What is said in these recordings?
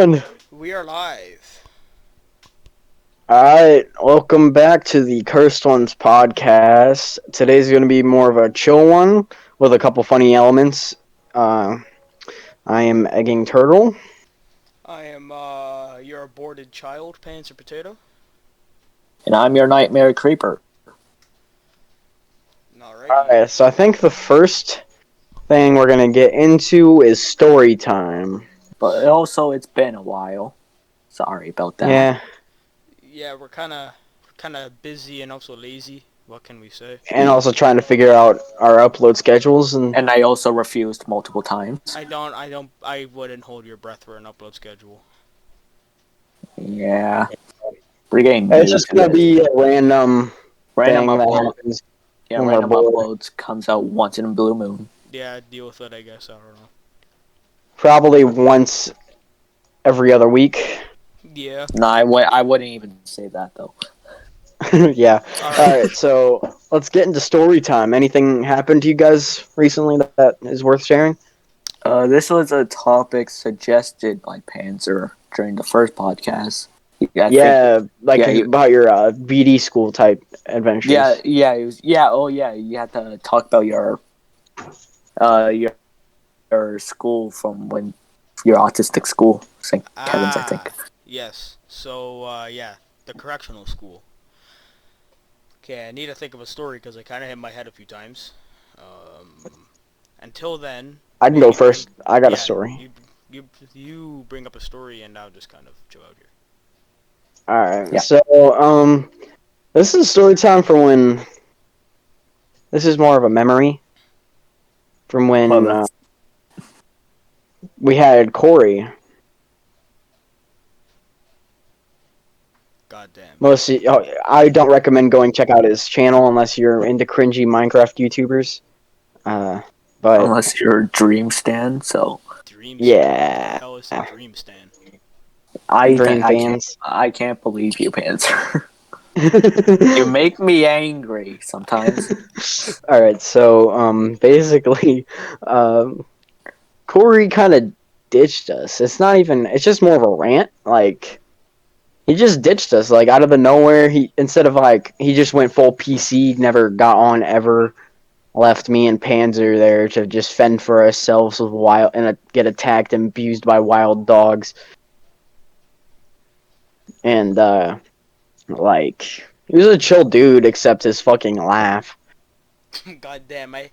on? We are live. Alright, welcome back to the Cursed Ones podcast. Today's going to be more of a chill one with a couple funny elements. Uh, I am Egging Turtle. I am your aborted child, Panzer Potato. And I'm your Nightmare Creeper. Alrighty. Alright, so I think the first thing we're going to get into is story time. But also, it's been a while. Sorry about that. Yeah, Yeah, we're kinda busy and also lazy. What can we say? and also trying to figure out our upload schedules. And I also refused multiple times. I wouldn't hold your breath for an upload schedule. Yeah. We're getting It's used just to going to it. be a random Random thing that upload. happens Yeah, when we're random bored. uploads comes out once in a blue moon. Yeah, deal with it, I guess. I don't know. Probably once every other week. Yeah. No, I wouldn't even say that, though. Yeah. Alright. Alright, so let's get into story time. Anything happened to you guys recently that is worth sharing? This was a topic suggested by Panzer during the first podcast. About your BD school type adventures. It was, you had to talk about your school from when your autistic school, St. Kevin's, I think. Yes. So, yeah. The correctional school. Okay, I need to think of a story because I kind of hit my head a few times. Until then... I can go first. I got a story. You bring up a story and I'll just kind of chill out here. Alright, Yeah. so, this is story time for when... This is more of a memory from when we had Corey. Goddamn. I don't recommend going check out his channel unless you're into cringy Minecraft YouTubers. But Unless you're a Dream Stand, so Dream Stand. What the yeah, hell is a Dream Stand? Dream fans. I can't believe you, Panzer. You make me angry sometimes. All right, so basically, Corey kind of ditched us. It's not even. It's just more of a rant. Like he just ditched us, like out of the nowhere. Instead of he just went full PC. Never got on ever. Left me and Panzer there to just fend for ourselves with get attacked and abused by wild dogs. And he was a chill dude except his fucking laugh. Goddamn, I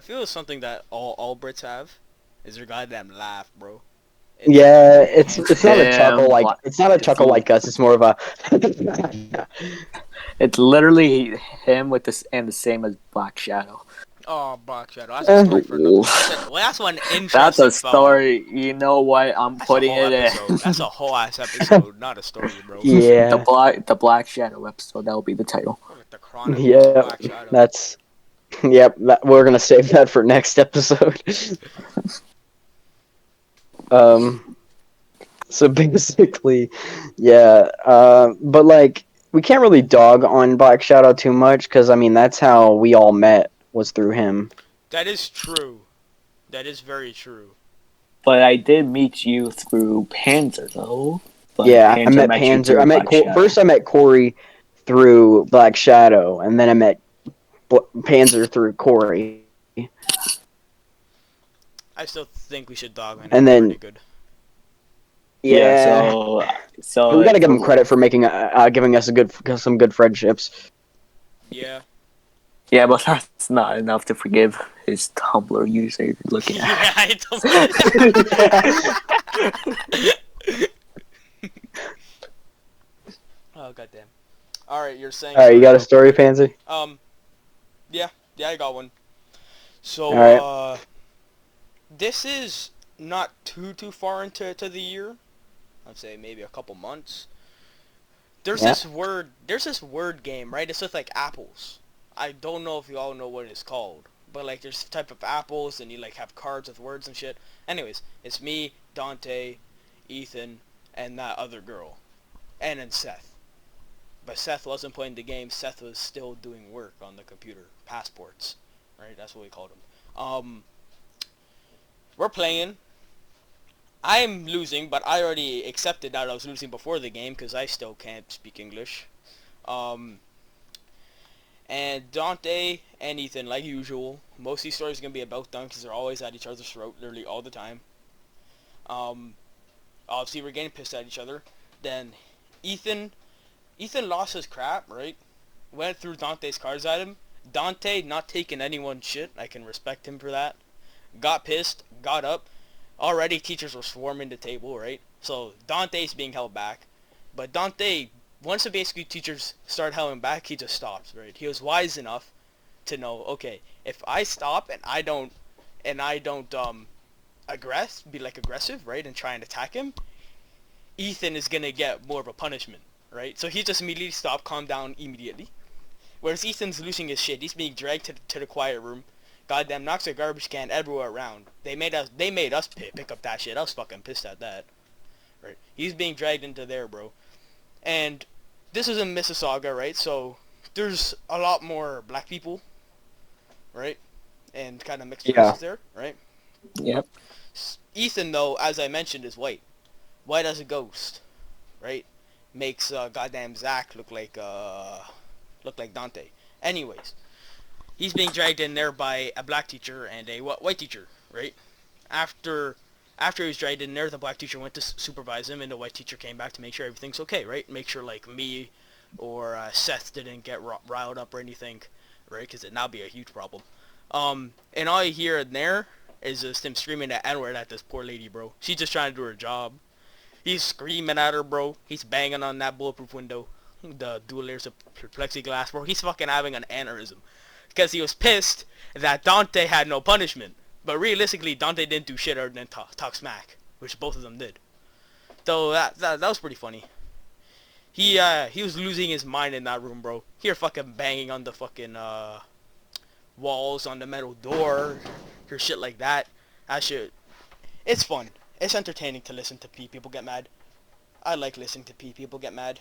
feel it's something that all Brits have. Is their goddamn laugh, bro. It's not a chuckle like us. It's more of a. It's literally him with this and the same as Black Shadow. Oh, Black Shadow. That's a story for another. That's one interesting. That's a story. You know what? I'm putting it in. That's a whole ass episode, not a story, bro. Yeah. The Black Shadow episode. That will be the title. The Chronicles of Black Shadow. That's. Yep, we're gonna save that for next episode. So basically, yeah. But we can't really dog on Black Shadow too much because I mean that's how we all met was through him. That is true. That is very true. But I did meet you through Panzer, though. But yeah, I met Panzer. First I met Corey through Black Shadow, and then I met Panzer through Corey. I still think we should dog on him. And then, pretty good. Yeah. So we gotta give him credit for making giving us some good friendships. Yeah. Yeah, but that's not enough to forgive his Tumblr user you're looking at. Yeah, I don't. Oh goddamn! All right, you're saying. All right, you got a story, Pansy? Yeah, I got one. So, all right. This is not too far into the year. I'd say maybe a couple months. There's this word game, right? It's with apples. I don't know if you all know what it's called, but there's a type of apples and you have cards with words and shit. Anyways, it's me, Dante, Ethan, and that other girl, and then Seth. But Seth wasn't playing the game. Seth was still doing work on the computer, passports, right? That's what we called him. We're playing, I'm losing, but I already accepted that I was losing before the game because I still can't speak English. Um, and Dante and Ethan, like usual, most of these stories are gonna be about them because they're always at each other's throat, literally all the time. Um, Obviously we're getting pissed at each other. Then Ethan, Ethan lost his crap, right? Went through Dante's cards at him. Dante not taking anyone's shit. I can respect him for that. Got pissed, got up. Already teachers were swarming the table, right? So Dante's being held back. But Dante, once the basically teachers start holding back, he just stops, right? He was wise enough to know, okay, if I stop and I don't be like aggressive, right, and try and attack him, Ethan is gonna get more of a punishment, right? So he just immediately stopped, calmed down immediately. Whereas Ethan's losing his shit. He's being dragged to the quiet room. Goddamn, knocks a garbage can everywhere around. They made us pick up that shit. I was fucking pissed at that. Right? He's being dragged into there, bro. And this is in Mississauga, right? So there's a lot more black people, right? And kind of mixed Yeah. races there, right? Yep. Ethan, though, as I mentioned, is white. White as a ghost, right? Makes goddamn Zach look like Dante. Anyways, he's being dragged in there by a black teacher and a white teacher, right? After he was dragged in there, the black teacher went to supervise him, and the white teacher came back to make sure everything's okay, right? Make sure like me or Seth didn't get riled up or anything, right? Because it'd now be a huge problem. And all you hear in there is just him screaming the N-word at this poor lady, bro. She's just trying to do her job. He's screaming at her, bro. He's banging on that bulletproof window. The dual layers of plexiglass, bro. He's fucking having an aneurysm. Because he was pissed that Dante had no punishment. But realistically, Dante didn't do shit other than talk smack. Which both of them did. So that was pretty funny. He was losing his mind in that room, bro. Hear fucking banging on the fucking walls, on the metal door. Hear shit like that. That shit. It's fun. It's entertaining to listen to people get mad. I like listening to people get mad.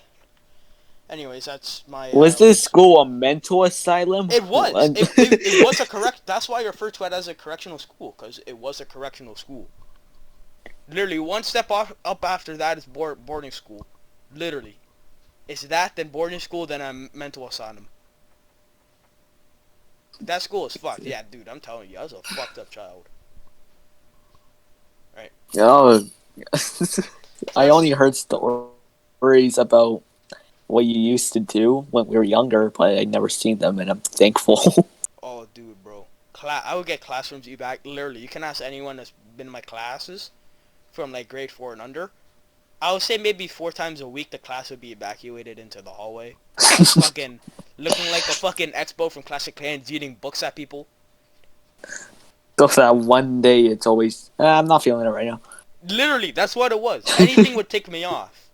Anyways, that's my... Was this school a mental asylum? It was. It was a correct... That's why I refer to it as a correctional school, because it was a correctional school. Literally, one step up after that is boarding school. Literally. It's that, then boarding school, then a mental asylum. That school is fucked. Yeah, dude, I'm telling you, I was a fucked up child. Right. Oh, I only heard stories about what you used to do when we were younger, but I never seen them, and I'm thankful. Oh, dude, bro. I would get classrooms literally, you can ask anyone that's been in my classes from like grade 4 and under. I would say maybe 4 times a week the class would be evacuated into the hallway. Fucking looking like a fucking expo from Classic Clans, eating books at people. So for that one day, it's always, I'm not feeling it right now. Literally, that's what it was. Anything would tick me off.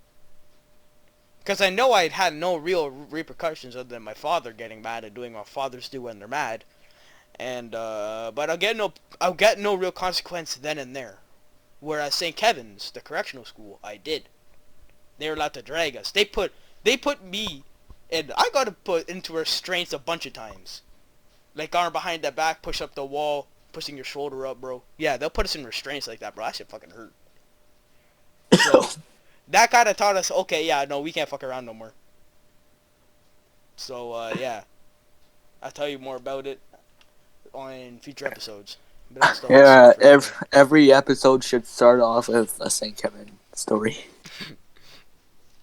Because I know I had no real repercussions other than my father getting mad and doing what fathers do when they're mad. And, but I'll get no real consequence then and there. Whereas St. Kevin's, the correctional school, I did. They were allowed to drag us. They put me, and I got put into restraints a bunch of times. Like arm behind the back, push up the wall, pushing your shoulder up, bro. Yeah, they'll put us in restraints like that, bro. That shit fucking hurt. So, that kind of taught us, okay, yeah, no, we can't fuck around no more. So, yeah. I'll tell you more about it on future episodes. But that's the whole Yeah, story for today. every episode should start off with a St. Kevin story.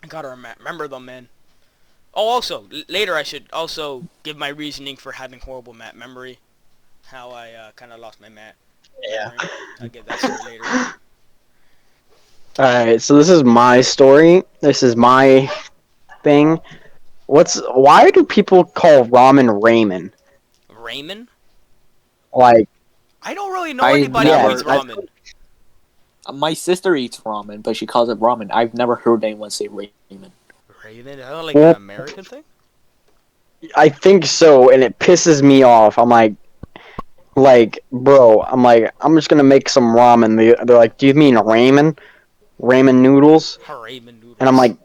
I gotta remember them, man. Oh, also, later I should also give my reasoning for having horrible mat memory. How I kind of lost my mat memory. I'll get that story later. Alright, so this is my story. This is my thing. Why do people call ramen ramen? Ramen? Like, I don't really know I anybody never- who eats ramen. My sister eats ramen, but she calls it ramen. I've never heard anyone say ramen. Ramen? Is that like an American thing? I think so, and it pisses me off. I'm like, bro, I'm just gonna make some ramen. They're like, do you mean ramen? Ramen noodles? Ramen noodles. And I'm like,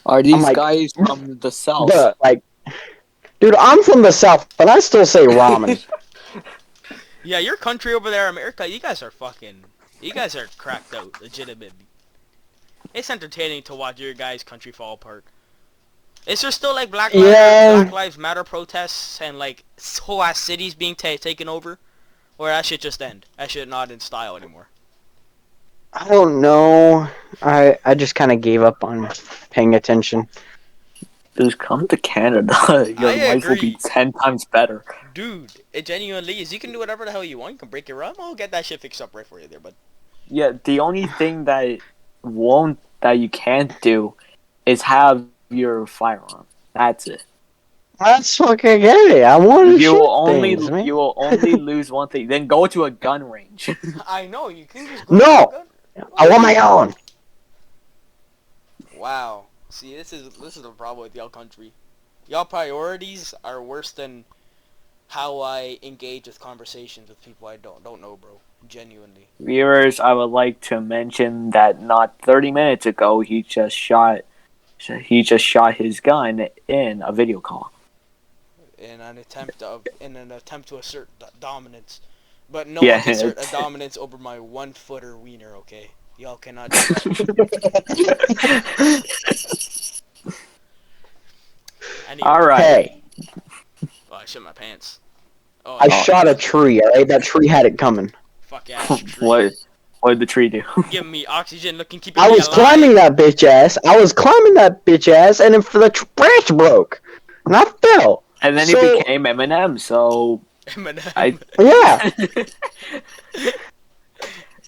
Are these like, guys from the south? dude, I'm from the south, but I still say ramen. Yeah, your country over there, America, you guys are cracked out, legitimately. It's entertaining to watch your guys' country fall apart. Is there still like Black Yeah, Lives Matter protests and like whole ass cities being taken over? Or that should just end? That should not in style anymore. I don't know. I just kind of gave up on paying attention. Just come to Canada. I Your life will be agree. 10 times better. Dude, it genuinely is. You can do whatever the hell you want. You can break your arm. I'll get that shit fixed up right for you there, but Yeah, the only thing that you can't do is have your firearm. That's it. That's fucking gay. I want to shoot things, man. You will only lose one thing. Then go to a gun range. I know you can just go to a No, gun. I want my own. Wow. See, this is the problem with y'all country. Y'all priorities are worse than how I engage with conversations with people I don't know, bro. Genuinely. Viewers, I would like to mention that not 30 minutes ago he just shot his gun in a video call. In an attempt to assert dominance, but no one Yeah, can assert a it's- dominance over my 1-footer wiener. Okay, y'all cannot do that. Anyway, all right. Hey, oh, I shit my pants. Oh, I yeah. shot a tree. All right, that tree had it coming. Fuck ass tree. What did the tree do? Giving me oxygen, keeping I me was alive. climbing that bitch ass. And if the branch broke, and I fell. And then So- he became Eminem. So Eminem. I Yeah,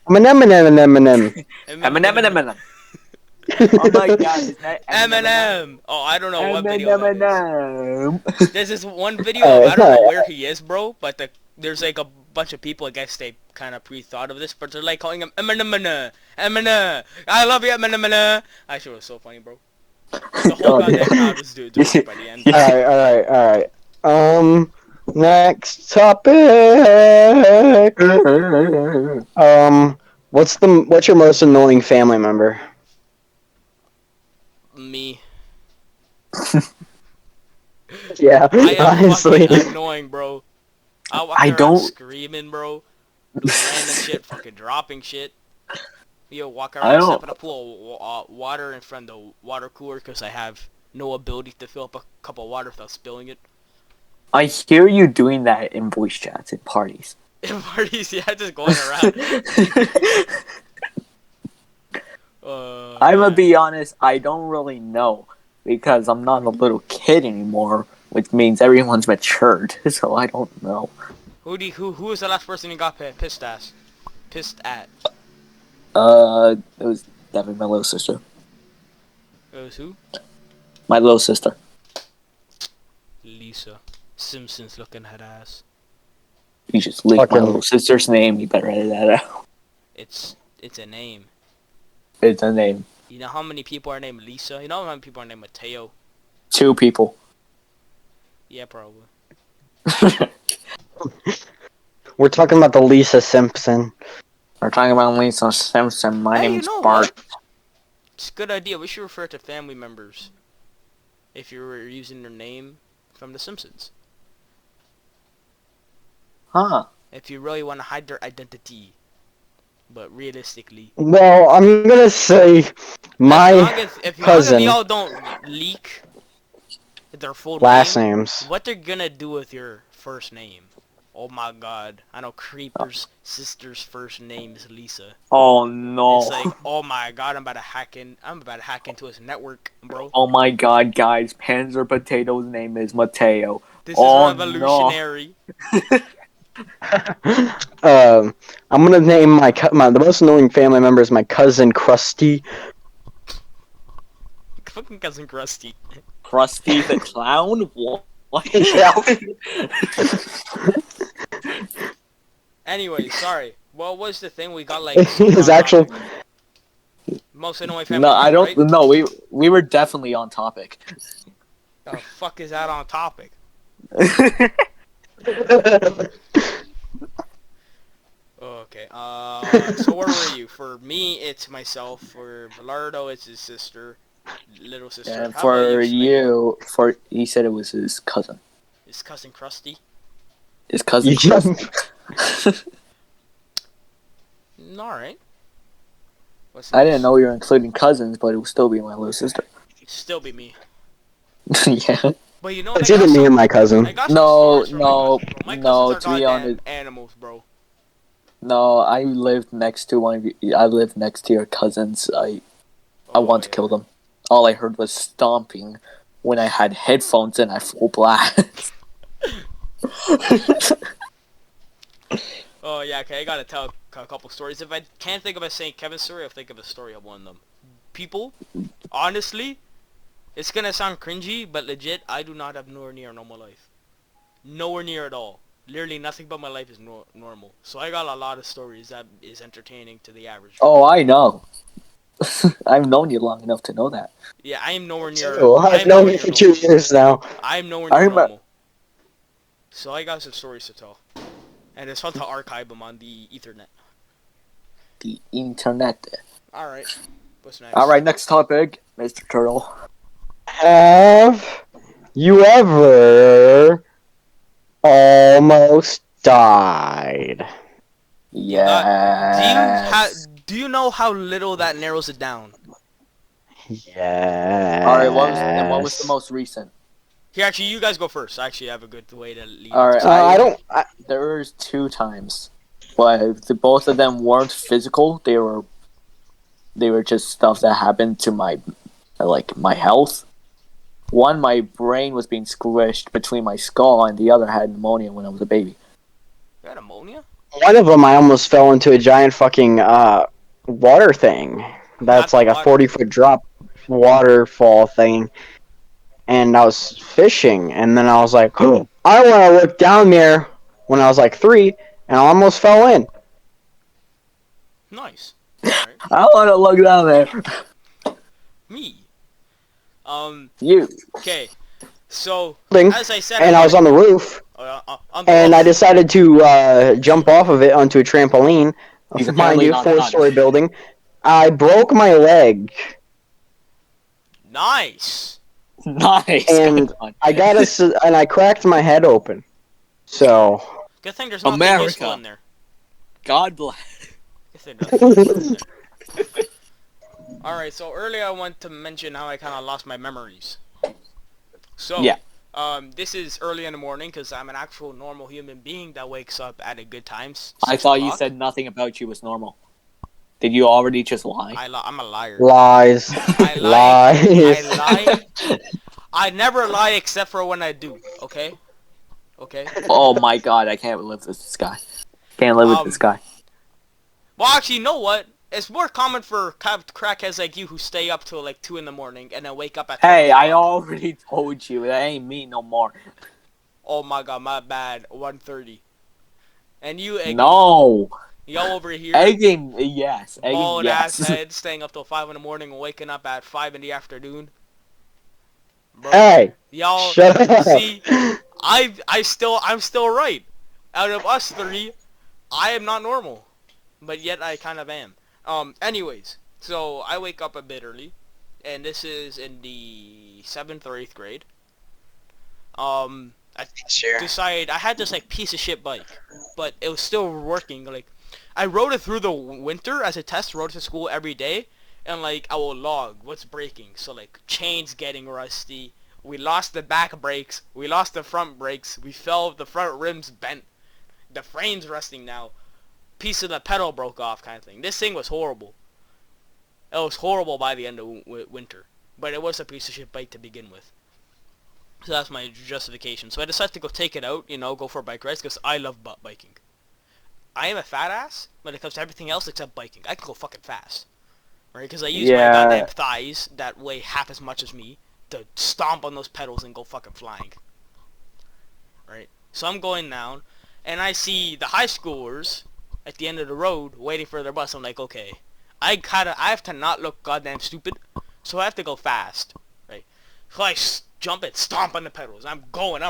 Eminem. Eminem. Oh my God! Isn't that Eminem. Oh, I don't know what video that is. Eminem. There's this one video. I don't know where he is, bro. But there's like a bunch of people. I guess they kind of pre-thought of this, but they're like calling him Eminem. Eminem. I love you, Eminem. Actually, it was so funny, bro. The whole goddamn crowd was doing it by the end. All right. Next topic. What's your most annoying family member? Me. Yeah, I am honestly. fucking annoying, bro. I walk I around don't- screaming, bro. Doing random shit, fucking dropping shit. Yo, walk I around, don't- step in a pool of water in front of the water cooler because I have no ability to fill up a cup of water without spilling it. I hear you doing that in voice chats at parties. In parties, yeah, just going around. I'm gonna Man. be honest, I don't really know because I'm not a little kid anymore, which means everyone's matured, so I don't know. Who was the last person you got pissed at? Pissed at? It was definitely my little sister. It was who? My little sister. Lisa. Simpsons looking head ass. You just leaked my Fucking- little sister's name, you better edit that out. It's a name. It's a name. You know how many people are named Lisa? You know how many people are named Mateo? 2 people. Yeah, probably. We're talking about the Lisa Simpson. We're talking about Lisa Simpson. My Hey, name's you know Bart. what? It's a good idea. We should refer to family members if you were using their name from The Simpsons. Huh. If you really want to hide their identity. But realistically, Well, I'm gonna say my if cousin y'all don't leak their full last name, names. what they're gonna do with your first name? Oh my god. I know Creeper's sister's first name is Lisa. Oh no. It's like, oh my god, I'm about to hack into his network, bro. Oh my god, guys. Panzer Potato's name is Mateo. This Oh, is revolutionary. I'm gonna name the most annoying family member is my cousin Krusty. Fucking cousin Krusty. Krusty the Clown? What? Anyway, sorry. What was the thing we got like? His on actual- topic? Most annoying family. No, I member, don't. right? No, we were definitely on topic. The fuck is that on topic? Okay. So where were you? For me, it's myself. For Velardo, it's his sister, little sister. And How for about you, he said it was his cousin. His cousin Krusty. His cousin. Yeah. Krusty. Alright. What's I didn't next? know you were including cousins, but it would still be my little sister. Still be me. Yeah. But you know what? It's either me or my cousin. I got some No, stories from my no, cousins, bro. My cousins no. are To be honest, goddamn animals, bro. no. I lived next to one. I lived next to your cousins. I Oh want to yeah. kill them. All I heard was stomping when I had headphones and I full blast. Oh yeah. Okay, I gotta tell a couple stories. If I can't think of a St. Kevin story, I'll think of a story of one of them. People, honestly, it's gonna sound cringy, but legit, I do not have nowhere near a normal life. Nowhere near at all. Literally nothing but my life is normal. So I got a lot of stories that is entertaining to the average Joe. Oh, I know. I've known you long enough to know that. Yeah, I am nowhere near. So I I've am known nowhere you near for 2 years normal. now. I am nowhere I near remember normal. So I got some stories to tell, and it's fun to archive them on the Ethernet. the internet. All right, what's All next? right, next topic, Mr. Turtle. Have you ever almost died? You got. Yes. Do you know how little that narrows it down? All right, what was the Yes. most recent? Here, actually, you guys go first. I actually have a good way to lead All into right, something. I don't. there's 2 times, but both of them weren't physical. They were just stuff that happened to my health. One, my brain was being squished between my skull, and the other had pneumonia when I was a baby. You got ammonia? One of them, I almost fell into a giant fucking water thing. Not That's the like a water. 40-foot drop waterfall thing. And I was fishing, and then I was like, oh, I want to look down there when I was like 3, and I almost fell in. Nice. All right. I want to look down there. Me. You. Okay. So, And as I said, I I want was on the roof, on the and I roof. decided to jump off of it onto a trampoline. He's Mind apparently you, not done. 4-story building. I broke my leg, Nice. Nice. and and I cracked my head open. So, Good thing there's nothing useful America. in there. God bless. Good thing there's nothing useful in there. All right. So earlier I want to mention how I kind of lost my memories. So, Yeah. this is early in the morning because I'm an actual normal human being that wakes up at a good time. I 6 thought you o'clock. said nothing about you was normal. Did you already just lie? I'm a liar. lies, I lie. I lies. lie. I never lie except for when I do. Okay. Okay. Oh my god, I can't live with this guy. Can't live with this Um. guy. Well, actually, you know what? It's more common for crackheads like you who stay up till like 2 in the morning and then wake up at 12 Hey, I o'clock. already told you. That ain't me no more. Oh my god, my bad. 1:30. And you, Eggy, No. y'all over here, Egging, yes. Egging, bald ass yes. head, staying up till 5 in the morning and waking up at 5 in the afternoon. Bro, Hey, y'all, shut up. see, I'm still right. Out of us three, I am not normal, but yet I kind of am. Anyways, so I wake up a bit early, and this is in the 7th or 8th grade. I Sure. decided I had this like piece of shit bike, but it was still working. Like, I rode it through the winter as a test, rode it to school every day, and like I will log what's breaking. So like chains getting rusty. We lost the back brakes. We lost the front brakes. We fell. The front rims bent. The frame's rusting now. Piece of the pedal broke off, kind of thing. This thing was horrible. It was horrible by the end of winter, but it was a piece of shit bike to begin with. So that's my justification. So I decided to go take it out, go for bike rides, because I love butt biking. I am a fat ass when it comes to everything else except biking. I can go fucking fast. Right? Because I use my goddamn thighs that weigh half as much as me to stomp on those pedals and go fucking flying. Right? So I'm going down, and I see the high schoolers at the end of the road waiting for their bus. I'm like, okay, I have to not look goddamn stupid, so I have to go fast. Right? So I jump and stomp on the pedals. I'm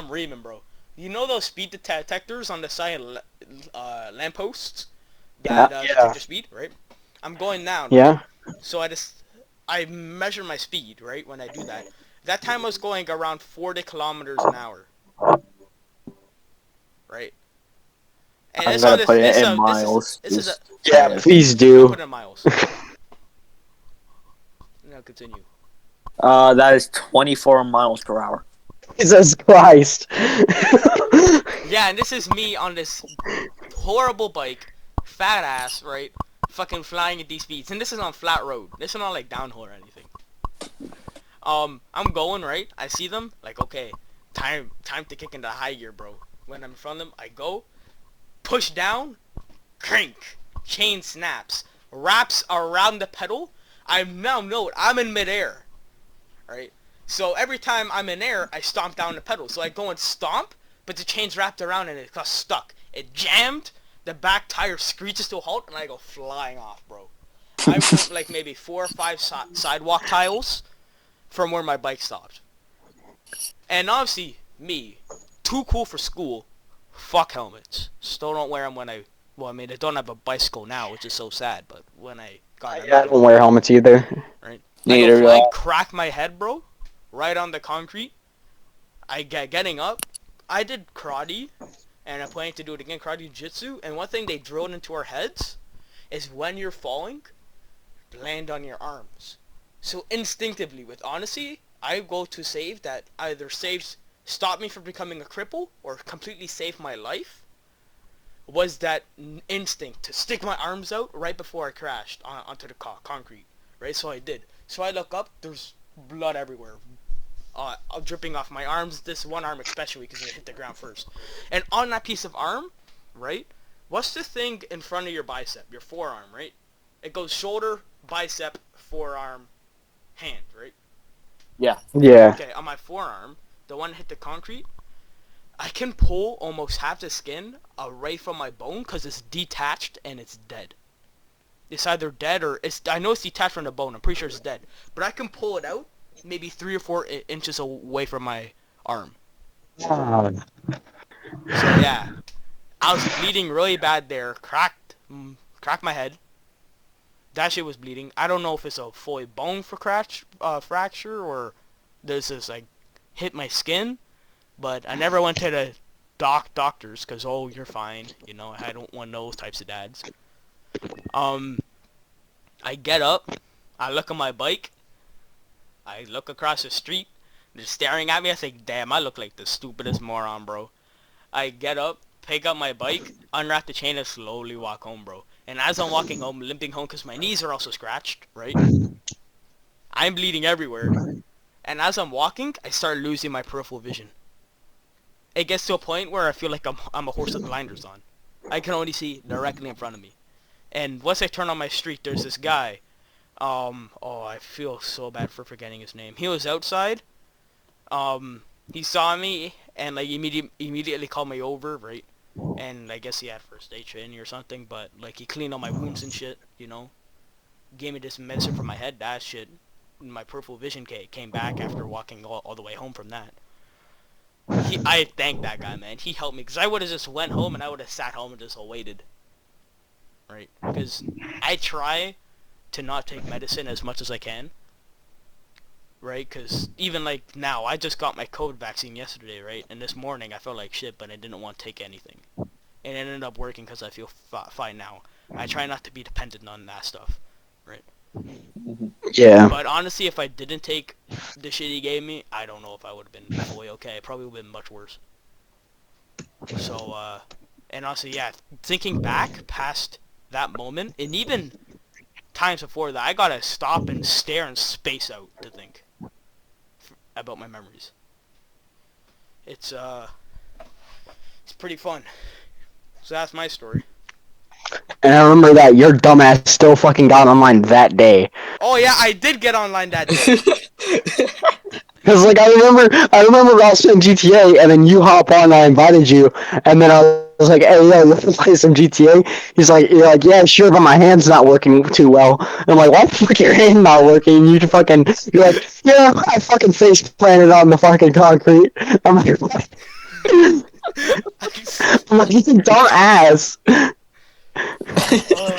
reaming, bro. You know those speed detectors on the side of lampposts that detect your speed, right? I'm going down, right? Yeah. So I measure my speed, right, when I do that. That time I was going around 40 kilometers an hour, right? And I'm this on gonna this put it this in this is a miles. Yeah, please I'll do. put it in miles. Now continue. That is 24 miles per hour. Jesus Christ. Yeah, and this is me on this horrible bike, fat ass, right? Fucking flying at these speeds, and this is on flat road. This is not like downhill or anything. I'm going right. I see them, like okay, time to kick into high gear, bro. When I'm in front of them, I go, push down, crank, chain snaps, wraps around the pedal. I now know I'm in midair, right? So every time I'm in air, I stomp down the pedal. So I go and stomp, but the chain's wrapped around and it got stuck. It jammed. The back tire screeches to a halt, and I go flying off, bro. I went like maybe 4 or 5 sidewalk tiles from where my bike stopped. And obviously, me, too cool for school. Fuck helmets. Still don't wear them when I. Well, I mean, I don't have a bicycle now, which is so sad. But when I got Yeah, I don't wear helmets either. right, I go Neither do flying, I. crack my head, bro, right on the concrete. I get getting up. I did karate, and I'm planning to do it again, karate jiu-jitsu. And one thing they drilled into our heads is when you're falling, land on your arms. So instinctively, with honesty, I go to save that either stop me from becoming a cripple or completely save my life. Was that instinct to stick my arms out right before I crashed onto the concrete, right? So I did. So I look up, there's blood everywhere, dripping off my arms. This one arm especially because it hit the ground first. And on that piece of arm, right? What's the thing in front of your bicep? Your forearm, right? It goes shoulder, bicep, forearm, hand, right? Yeah. Yeah. Okay, on my forearm, the one that hit the concrete, I can pull almost half the skin away from my bone because it's detached and it's dead. It's either dead or I know it's detached from the bone. I'm pretty sure it's dead, but I can pull it out maybe 3 or 4 inches away from my arm. Ah. So yeah, I was bleeding really bad there. Cracked my head. That shit was bleeding. I don't know if it's a fully bone fracture or there's this like hit my skin, but I never went to the doctors because you're fine. You know, I don't want those types of dads. I get up, I look at my bike, I look across the street, they're staring at me. I think, damn, I look like the stupidest moron, bro. I get up, pick up my bike, unwrap the chain, and slowly walk home, bro. And as I'm walking home, limping home because my knees are also scratched, right? I'm bleeding everywhere. And as I'm walking, I start losing my peripheral vision. It gets to a point where I feel like I'm a horse with blinders on. I can only see directly in front of me. And once I turn on my street, there's this guy. I feel so bad for forgetting his name. He was outside. He saw me and like immediately called me over, right? And I guess he had first aid training or something, but like he cleaned all my wounds and shit, you know. Gave me this medicine for my head. That shit, my peripheral vision came back after walking all the way home from that. I thank that guy, man. He helped me because I would have just went home and I would have sat home and just waited, right? Because I try to not take medicine as much as I can, right? Because even like now, I just got my COVID vaccine yesterday, right? And this morning I felt like shit, but I didn't want to take anything. And it ended up working because I feel fine now. I try not to be dependent on that stuff, right? Yeah. But honestly, if I didn't take the shit he gave me, I don't know if I would have been fully okay. It probably would have been much worse. So, and honestly, yeah, thinking back past that moment, and even times before that, I gotta stop and stare and space out to think about my memories. It's pretty fun. So that's my story. And I remember that your dumbass still fucking got online that day. Oh yeah, I did get online that day. Cause like I remember us playing GTA, and then you hop on, and I invited you, and then I was like, "Hey, yo, let's play some GTA." You're like, "Yeah, sure, but my hand's not working too well." And I'm like, "Why the fuck your hand not working?" You're like, "Yeah, I fucking face planted on the fucking concrete." I'm like, "What?" I'm like, "You dumb ass." Oh,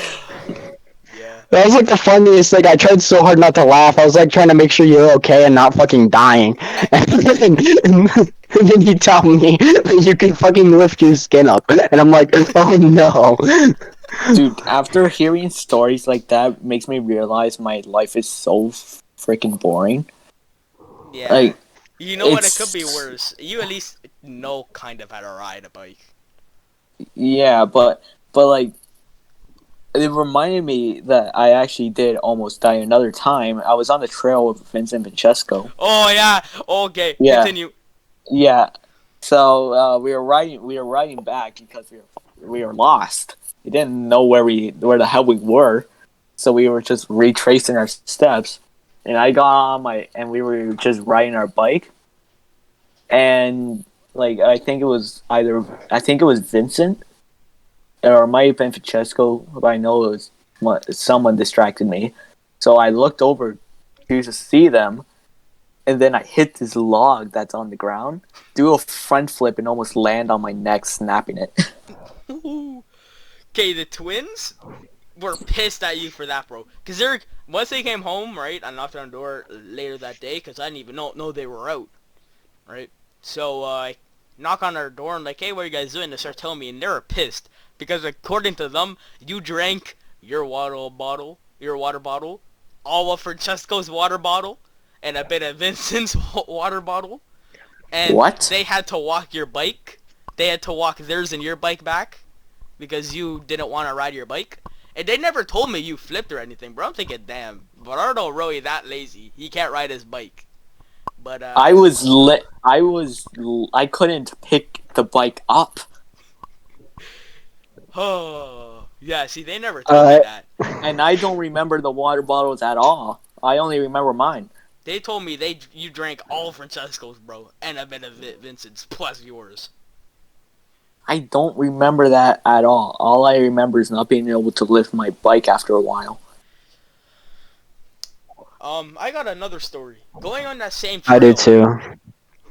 yeah. That was like the funniest. Like I tried so hard not to laugh. I was like trying to make sure you're okay and not fucking dying. And then you tell me that you can fucking lift your skin up, and I'm like, oh no. Dude, after hearing stories like that, makes me realize my life is so freaking boring. Yeah. Like, You know what? It could be it's worse. You at least know kind of how to ride a bike. yeah, but like it reminded me that I actually did almost die another time. I was on the trail with Vincent Francesco. Oh yeah. Okay. Yeah, Continue. yeah. So we were riding back because we were lost. We didn't know where the hell we were, so we were just retracing our steps. And I got on and we were just riding our bike, and like I think it was Vincent or it might have been Francesco, but I know it was someone distracted me. So I looked over to see them, and then I hit this log that's on the ground, do a front flip, and almost land on my neck, snapping it. Okay, the twins were pissed at you for that, bro. Cause they're once they came home, right? I knocked on the door later that day, cause I didn't even know they were out, right? So I knock on their door and like, hey, what are you guys doing? They start telling me, and they were pissed because according to them, you drank your water bottle, all of Francesco's water bottle, and a bit of Vincent's water bottle, and What? they had to walk your bike. They had to walk theirs and your bike back because you didn't want to ride your bike. And they never told me you flipped or anything, bro. I'm thinking, damn, Bernardo really that lazy. He can't ride his bike. But I couldn't pick the bike up. oh yeah. See, they never told me that. And I don't remember the water bottles at all. I only remember mine. They told me you drank all Francesco's, bro, and a bit of Vincent's plus yours. I don't remember that at all. All I remember is not being able to lift my bike after a while. I got another story. Going on that same I do trail too.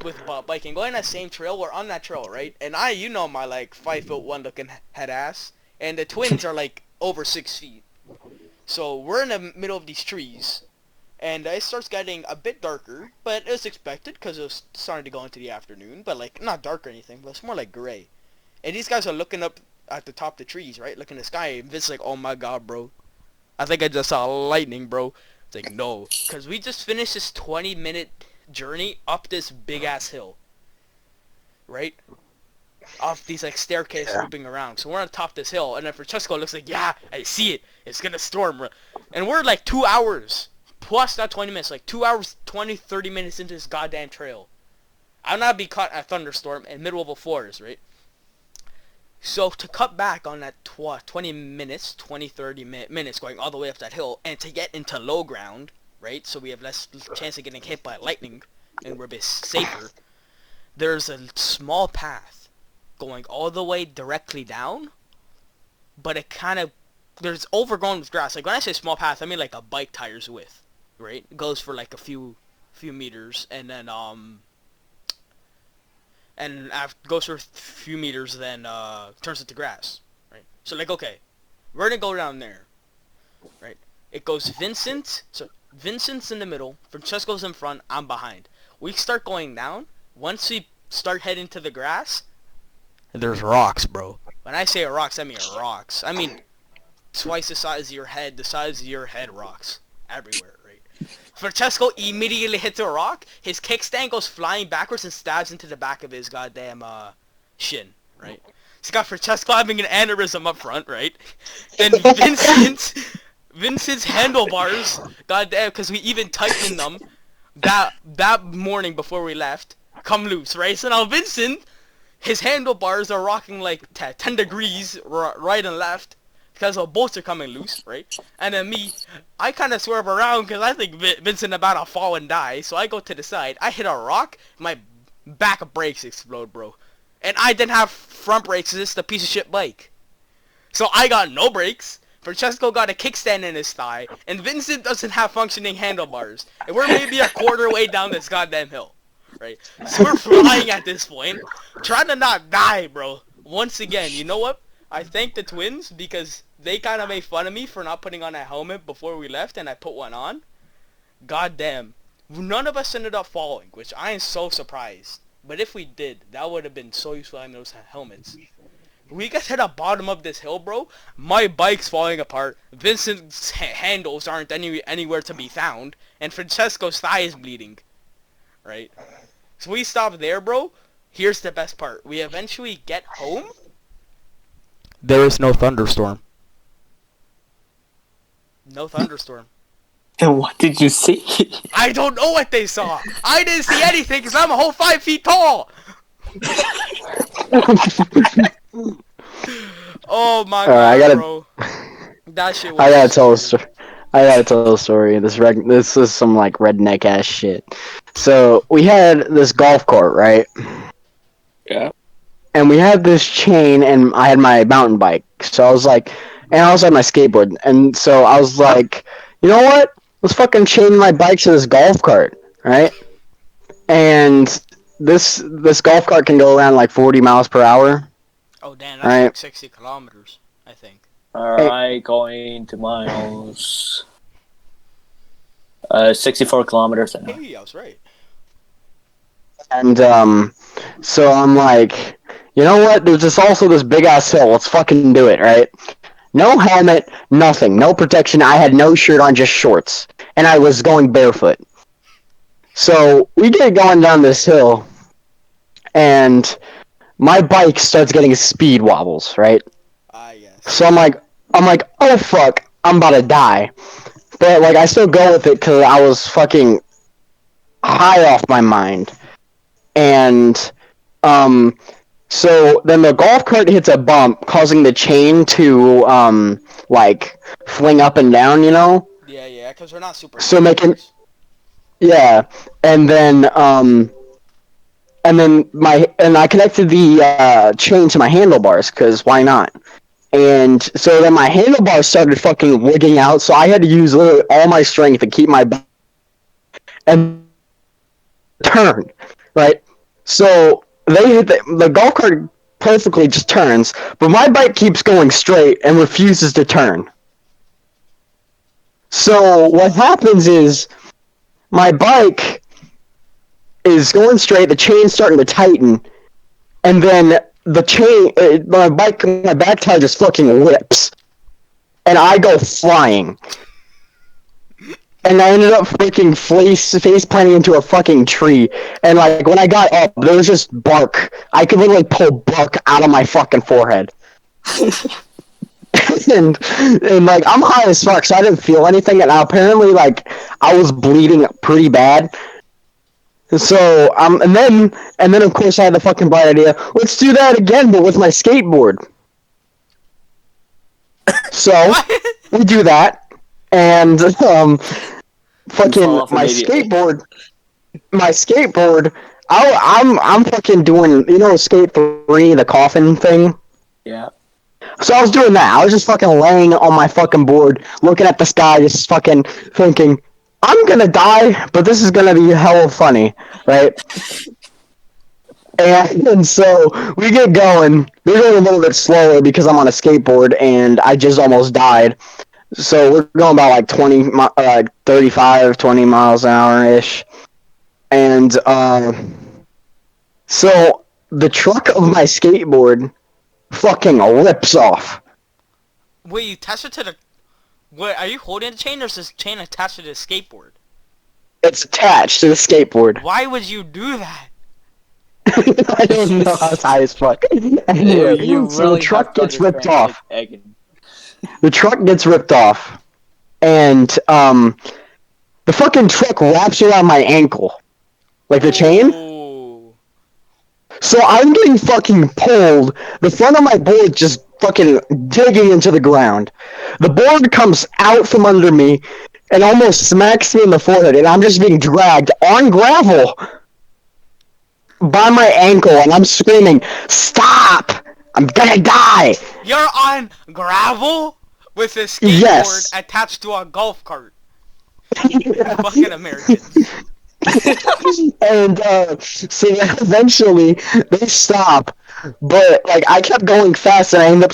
with biking, going on that same trail, we're on that trail, right? And you know my like 5'1" looking head ass, and the twins are like over 6 feet. So we're in the middle of these trees, and it starts getting a bit darker, but it was expected because it was starting to go into the afternoon. But like not dark or anything, but it's more like gray. And these guys are looking up at the top of the trees, right? Looking at the sky, and Vince's like, oh my god, bro. I think I just saw lightning, bro. It's like, no. Because we just finished this 20-minute journey up this big-ass hill. Right? Off these, like, staircases looping around. So we're on top of this hill, and then Francesco looks like, yeah, I see it. It's gonna storm. And we're like 2 hours. Plus not 20 minutes. Like 2 hours, 20, 30 minutes into this goddamn trail. I'm not be caught in a thunderstorm in the middle of a forest, right? So to cut back on that 20 minutes, 20, 30 minutes going all the way up that hill, and to get into low ground, right, so we have less chance of getting hit by lightning, and we're a bit safer, there's a small path going all the way directly down, but it kind of, there's overgrown with grass. Like when I say small path, I mean like a bike tire's width, right? It goes for like a few meters, and then and after goes for a few meters, then turns into grass, right? So like, okay, we're gonna go down there, right? It goes so Vincent's in the middle, Francesco's in front, I'm behind. We start going down. Once we start heading to the grass, there's rocks, bro. When I say rocks, I mean rocks. I mean twice the size of your head, rocks everywhere, right? Francesco immediately hits a rock. His kickstand goes flying backwards and stabs into the back of his goddamn shin, right? He's got Francesco having an aneurysm up front, right? Then Vincent's handlebars, goddamn, because we even tightened them that morning before we left, come loose, right? So now Vincent, his handlebars are rocking like 10 degrees right and left, because our bolts are coming loose, right? And then me, I kind of swerve around because I think Vincent about to fall and die. So I go to the side. I hit a rock. My back brakes explode, bro. And I didn't have front brakes. This is the piece of shit bike. So I got no brakes. Francesco got a kickstand in his thigh. And Vincent doesn't have functioning handlebars. And we're maybe a quarter way down this goddamn hill, right? So we're flying at this point. Trying to not die, bro. Once again, you know what? I thank the twins because they kind of made fun of me for not putting on a helmet before we left, and I put one on. God damn. None of us ended up falling, which I am so surprised. But if we did, that would have been so useful having those helmets. We got to the bottom of this hill, bro. My bike's falling apart. Vincent's handles aren't anywhere to be found. And Francesco's thigh is bleeding. Right? So we stop there, bro. Here's the best part. We eventually get home. There is no thunderstorm. No thunderstorm. Then what did you see? I don't know what they saw. I didn't see anything because I'm a whole 5 feet tall. Oh my god, bro. That shit was I gotta tell a story. I gotta tell a story. This is some like redneck ass shit. So we had this golf cart, right? Yeah. And we had this chain, and I had my mountain bike. So I was like, and I also had my skateboard. And so I was like, you know what? Let's fucking chain my bike to this golf cart, right? And this golf cart can go around like 40 miles per hour. Oh damn, that's like 60 kilometers, I think. Alright, going to miles. 64 kilometers an hour. Hey, I was right. And so I'm like, you know what? There's just also this big ass hill. Let's fucking do it, right? No helmet, nothing, no protection. I had no shirt on, just shorts, and I was going barefoot. So we get going down this hill, and my bike starts getting speed wobbles, right? Yes. So I'm like, oh fuck, I'm about to die. But like, I still go with it because I was fucking high off my mind. And so then the golf cart hits a bump, causing the chain to like fling up and down, you know? Yeah, because we're not super. So making, yeah, and then I connected the chain to my handlebars because why not? And so then my handlebars started fucking wigging out, so I had to use literally all my strength to keep my back and turn, right? So they hit the golf cart perfectly just turns, but my bike keeps going straight and refuses to turn. So what happens is my bike is going straight, the chain's starting to tighten, and then the chain, my back tire just fucking rips, and I go flying. And I ended up freaking face planting into a fucking tree. And like when I got up, there was just bark. I could literally pull bark out of my fucking forehead. and like I'm high as fuck, so I didn't feel anything. And apparently, like I was bleeding pretty bad. So and then of course I had the fucking bright idea. Let's do that again, but with my skateboard. So we do that, and fucking my skateboard. I'm fucking doing, you know, Skate 3, the coffin thing. Yeah. So I was doing that. I was just fucking laying on my fucking board, looking at the sky, just fucking thinking, I'm gonna die, but this is gonna be hella funny, right? And so we get going. We're going a little bit slower because I'm on a skateboard and I just almost died. So we're going about like 35, 20 miles an hour-ish. And so the truck of my skateboard fucking rips off. Wait, you attached it to the... Wait, are you holding the chain or is this chain attached to the skateboard? It's attached to the skateboard. Why would you do that? I don't know. I was high as fuck. Anyway, so the truck gets ripped off. The truck gets ripped off, and the fucking truck wraps around my ankle, like the chain. So I'm getting fucking pulled. The front of my board just fucking digging into the ground. The board comes out from under me and almost smacks me in the forehead, and I'm just being dragged on gravel by my ankle, and I'm screaming, "Stop! I'm gonna die!" You're on gravel with a skateboard attached to a golf cart. Fucking Americans. And so then eventually they stop, but like I kept going fast and I ended up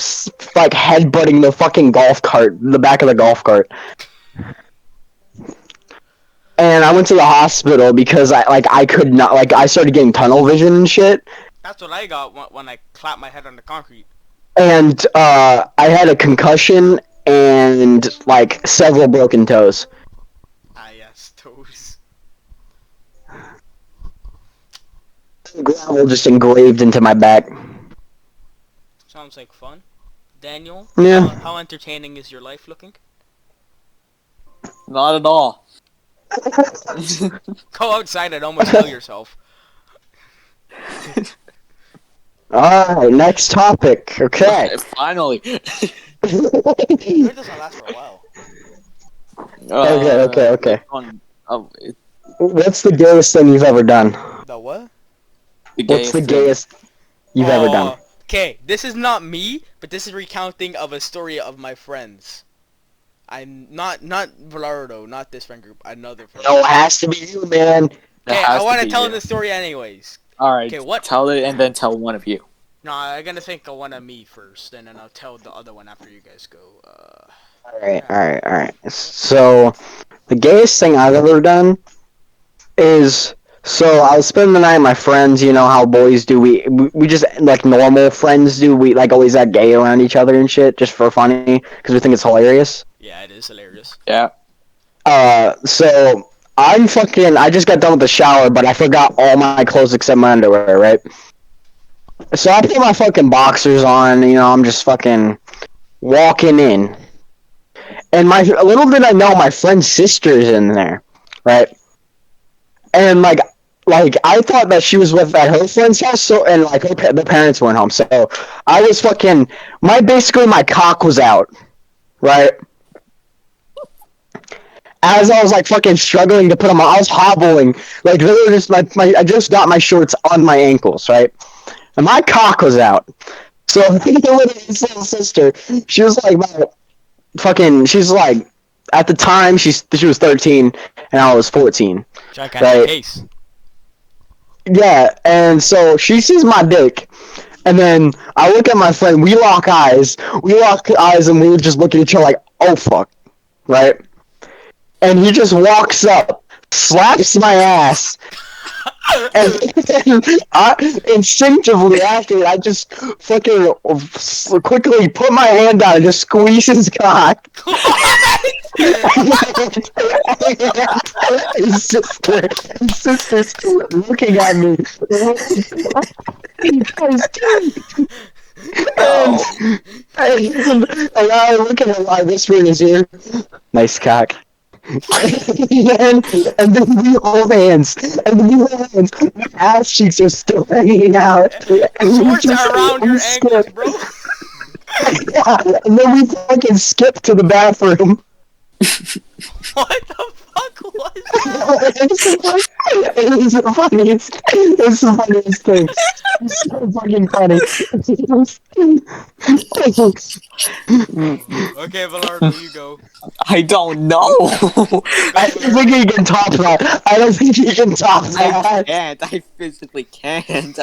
like headbutting the fucking golf cart, the back of the golf cart. And I went to the hospital because I could not, like, I started getting tunnel vision and shit. That's what I got when I clapped my head on the concrete. And I had a concussion and like several broken toes. Ah, yes, toes. Gravel just engraved into my back. Sounds like fun. Daniel, Yeah. how entertaining is your life looking? Not at all. Go outside and almost kill yourself. Alright, next topic. Okay. Finally. It doesn't last for a while. Okay. Which one? Oh, What's the gayest thing you've ever done? The what? the What's the gayest thing. gayest you've ever done? Okay, this is not me, but this is recounting of a story of my friends. I'm not Velardo, not this friend group, another friend. No, it has to be you, man. Okay, It I has want to be tell you. the story anyways. All right. Okay, what? Tell it and then tell one of you. No, I'm gonna think of one of me first, and then I'll tell the other one after you guys go. Alright. So, the gayest thing I've ever done is, so I'll spend the night with my friends, you know how boys do, we just, like normal friends do, we like always act gay around each other and shit, just for funny, because we think it's hilarious. Yeah, it is hilarious. Yeah. So, I just got done with the shower, but I forgot all my clothes except my underwear, right? So I put my fucking boxers on, you know, I'm just fucking walking in. And little did I know, my friend's sister's in there, right? And like I thought that she was at her friend's house, so, and like the parents weren't home, so I was fucking basically my cock was out, right? As I was like fucking struggling to put them on, I was hobbling, like literally just I just got my shorts on my ankles, right? And my cock was out. So my little sister, she was like about she's like, at the time she was 13 and I was 14, Gigantic right? case. Yeah, and so she sees my dick, and then I look at my friend. We lock eyes, and we just look at each other like, "Oh fuck," right? And he just walks up, slaps my ass, and I instinctively after it, I just fucking quickly put my hand down and just squeeze his cock. his sister's looking at me. And I look at him, I whisper in his ear, "Nice cock." and then we hold hands, my ass cheeks are still hanging out. Shorts are around your ankles, bro. Yeah, and then we fucking skip to the bathroom. What the fuck was that? It's the funniest. It's the funniest thing. It's so fucking funny. Okay, Velardo, you go. I don't know. I don't think he can top that. I don't think he can top I that. can't. I physically can't.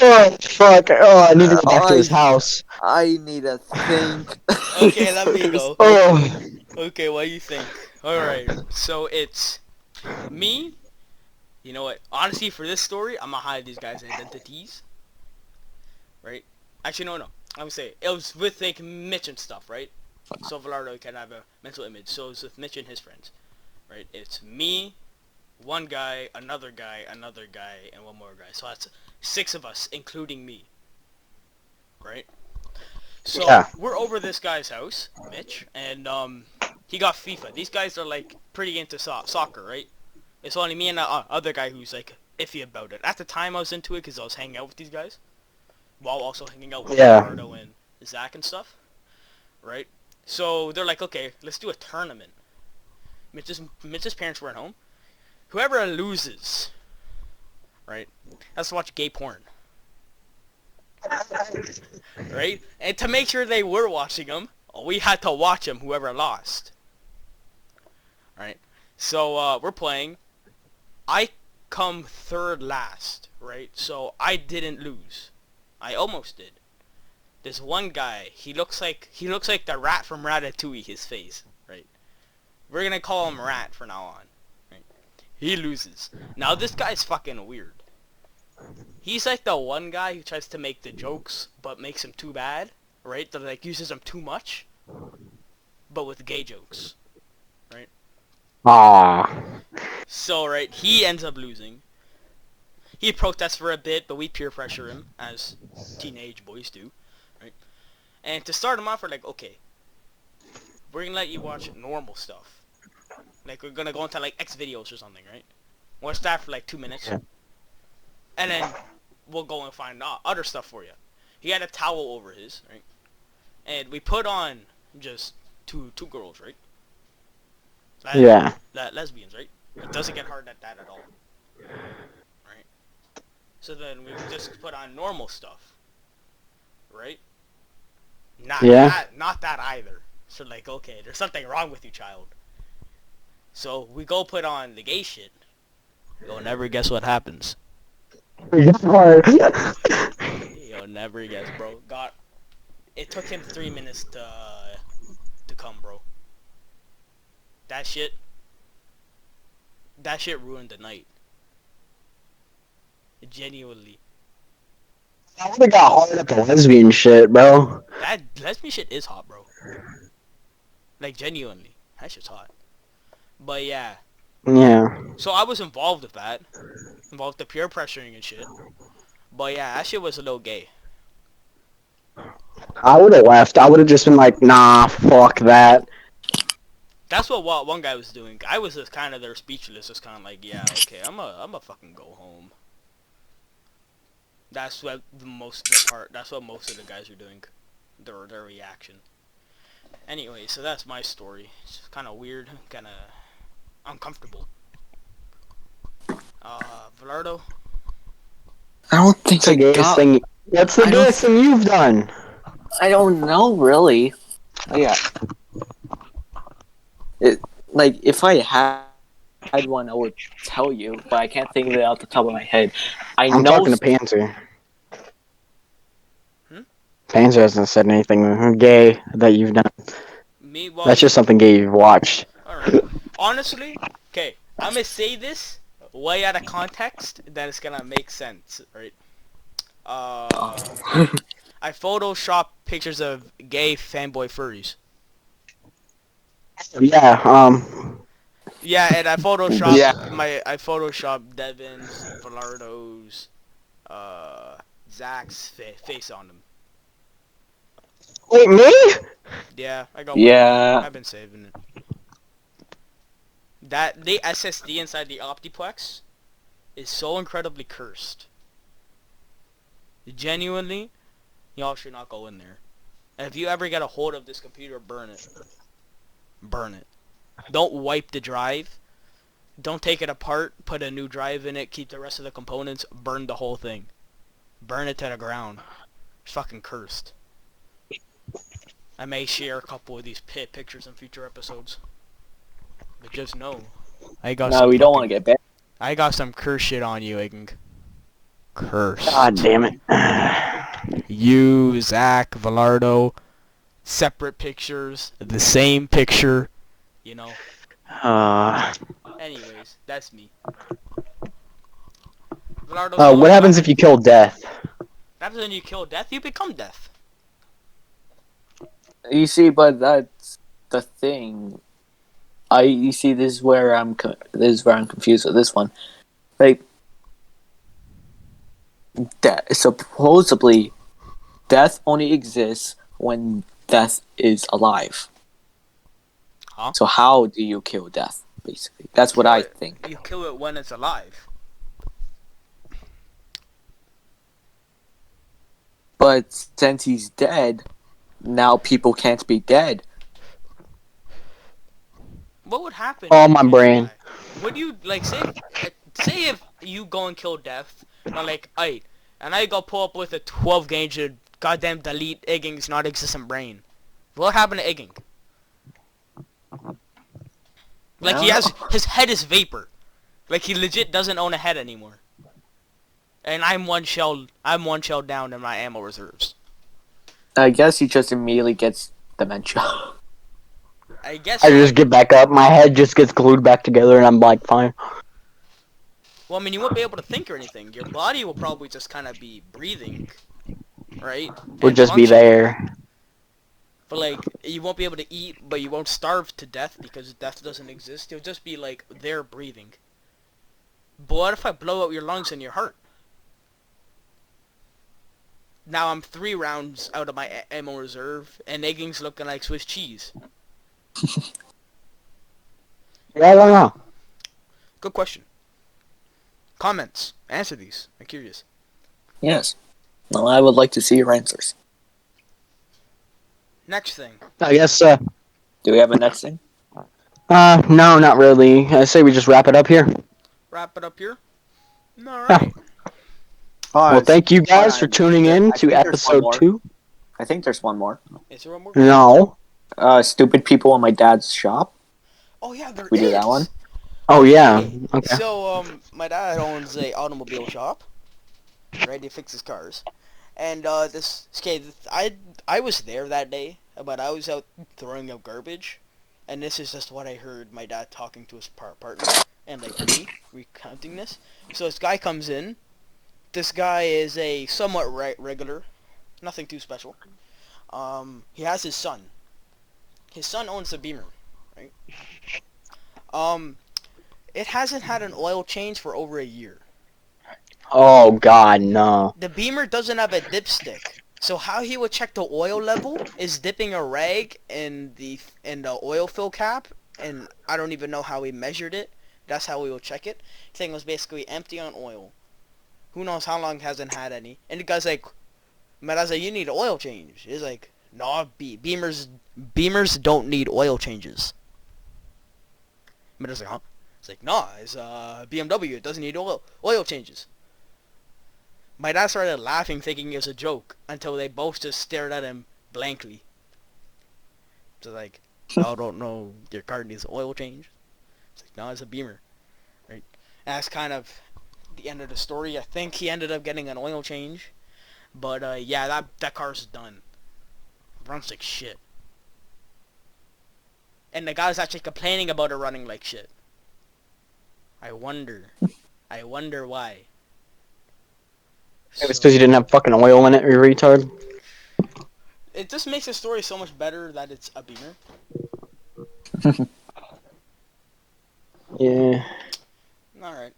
Oh fuck! Oh, I need to get back to his house. I need to think. Okay, let me go. Oh, Okay, what do you think? Alright, so it's me. You know what? Honestly, for this story, I'm gonna hide these guys' identities. Right? Actually, no. I'm gonna say it was with like Mitch and stuff, right? So Velardo can have a mental image. So it's with Mitch and his friends, right? It's me, one guy, and one more guy. So that's 6 of us, including me. Right? So Yeah. we're over this guy's house, Mitch, and he got FIFA. These guys are like pretty into soccer, right? It's only me and the other guy who's like iffy about it. At the time, I was into it because I was hanging out with these guys, while also hanging out with Leonardo and Zach and stuff, right? So they're like, okay, let's do a tournament. Mitch's parents weren't home. Whoever loses, right, has to watch gay porn. right? And to make sure they were watching them, we had to watch them, whoever lost. Right? So we're playing. I come third last, right? So I didn't lose. I almost did. This one guy, he looks like the rat from Ratatouille. His face, right? We're gonna call him Rat from now on. Right? He loses. Now this guy's fucking weird. He's like the one guy who tries to make the jokes, but makes them too bad, right? That like uses them too much, but with gay jokes, right? Ah. So right, he ends up losing. He protests for a bit, but we peer pressure him as teenage boys do, right? And to start him off, we're like, okay, we're gonna let you watch normal stuff. Like we're gonna go into like X videos or something, right? Watch that for like 2 minutes, Yeah. and then we'll go and find other stuff for you. He had a towel over his, right? And we put on just two girls, right? Yeah. Lesbians, right? It doesn't get hard at that at all, right? So then we just put on normal stuff, right? Yeah. Not that either. So like, okay, there's something wrong with you, child. So we go put on the gay shit. You'll never guess what happens. Hard. You'll never guess, bro. It took him 3 minutes to come, bro. That shit ruined the night. Genuinely. I would have got hard at the lesbian shit, bro. That lesbian shit is hot, bro. Like, genuinely. That shit's hot. But yeah. Yeah. So I was involved with that. Involved with the peer pressuring and shit. But yeah, that shit was a little gay. I would have left. I would have just been like, nah, fuck that. That's what one guy was doing. I was just kind of there speechless. Just kind of like, yeah, okay, I'm a fucking go home. That's what that's what most of the guys are doing. Their reaction. Anyway, so that's my story. It's kind of weird, kind of uncomfortable. Velardo? I don't think What's the gayest thing? What's the gayest thing you've done? I don't know really. Yeah. Like if I had one, I would tell you, but I can't think of it off the top of my head. I'm talking to Panzer. Hmm? Panzer hasn't said anything gay that you've done. Me? Well, That's just something gay you've watched. alright. Honestly, okay, I'm gonna say this way out of context, that it's gonna make sense, right? I photoshopped pictures of gay fanboy furries. Yeah, Yeah, and I photoshopped Yeah. I photoshopped Devin's, Velardo's, Zach's face on them. Wait, me? Yeah, I got one. Yeah. I've been saving it. That the SSD inside the Optiplex is so incredibly cursed. Genuinely, y'all should not go in there. And if you ever get a hold of this computer, burn it. Burn it. Don't wipe the drive. Don't take it apart, put a new drive in it, keep the rest of the components, burn the whole thing. Burn it to the ground. It's fucking cursed. I may share a couple of these pictures in future episodes. But just know, No, we don't want to get banned. I got some curse shit on you, Ing. Curse. God damn it. You, Zach, Velardo, separate pictures, the same picture, you know. Anyways, that's me. Velardo, What happens if you kill Death? What happens when you kill Death? You become Death. You see, but that's the thing. You see, this is where I'm confused with this one. Like, supposedly, death only exists when death is alive. Huh? So how do you kill death? Basically, that's what I think. You kill it when it's alive. But since he's dead, now people can't be dead. What would happen? Oh, my brain. Would you, like, say if you go and kill Death, but like, alright, And now you go pull up with a 12 gauge and goddamn delete Igging's non-existent brain. What happened to Igging? Like I he don't has know. his head is vapor. Like he legit doesn't own a head anymore. And I'm one shell down in my ammo reserves. I guess he just immediately gets dementia. I guess I so. just get back up, my head just gets glued back together, and I'm like, fine. Well, I mean, you won't be able to think or anything. Your body will probably just kind of be breathing, right? We'll And just be functioning. there. But, like, you won't be able to eat, but you won't starve to death because death doesn't exist. You'll just be, like, there breathing. But what if I blow out your lungs and your heart? Now I'm 3 rounds out of my ammo reserve, and Egging's looking like Swiss cheese. Yeah, I don't know. Good question. Comments. Answer these. I'm curious. Yes. Well, I would like to see your answers. Next thing. I guess, Do we have a next thing? no, not really. I say we just wrap it up here. Wrap it up here. Alright. Well, thank you guys for Hold on. tuning in I to think there's one episode more. 2. I think there's one more. Is there one more? No. Stupid people in my dad's shop. Oh, yeah, there is. We do that one? Oh, yeah. Okay. Okay. So, my dad owns a automobile shop. Right? He fixes cars. And, I was there that day, but I was out throwing out garbage. And this is just what I heard my dad talking to his partner. And, like, me recounting this. So this guy comes in. This guy is a somewhat regular. Nothing too special. He has his son. His son owns a Beamer. Right? It hasn't had an oil change for over a year. Oh, God, no. The Beamer doesn't have a dipstick. So how he would check the oil level is dipping a rag in the oil fill cap, and I don't even know how he measured it. That's how we will check it. Thing was basically empty on oil. Who knows how long hasn't had any. And the guy's like, my dad's like, you need an oil change. He's like, no, Beamers don't need oil changes. My dad's like, huh? It's like, no, it's BMW. It doesn't need oil changes. My dad started laughing, thinking it was a joke, until they both just stared at him blankly. So like, I don't know, your car needs an oil change. It's like, no, it's a Beamer, right? And that's kind of the end of the story. I think he ended up getting an oil change, but yeah, that car's done. Runs like shit. And the guy's actually complaining about it running like shit. I wonder why. It was because you didn't have fucking oil in it, you retard. It just makes the story so much better that it's a Beamer. Yeah. Alright.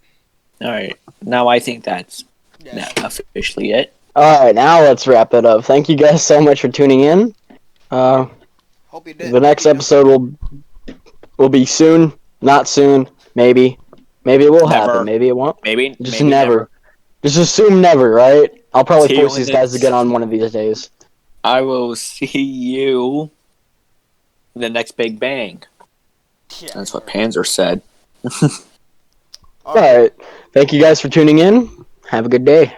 Alright. Now I think that's Yeah. officially it. Alright, now let's wrap it up. Thank you guys so much for tuning in. Hope you did. The next episode will be soon. Not soon. Maybe. Maybe it will Never. happen. Maybe it won't. Maybe. Just maybe never. Just assume never, right? I'll probably See you force in these the- guys to get on one of these days. I will see you in the next Big Bang. Yeah. That's what Panzer said. Alright. Alright. Thank you guys for tuning in. Have a good day.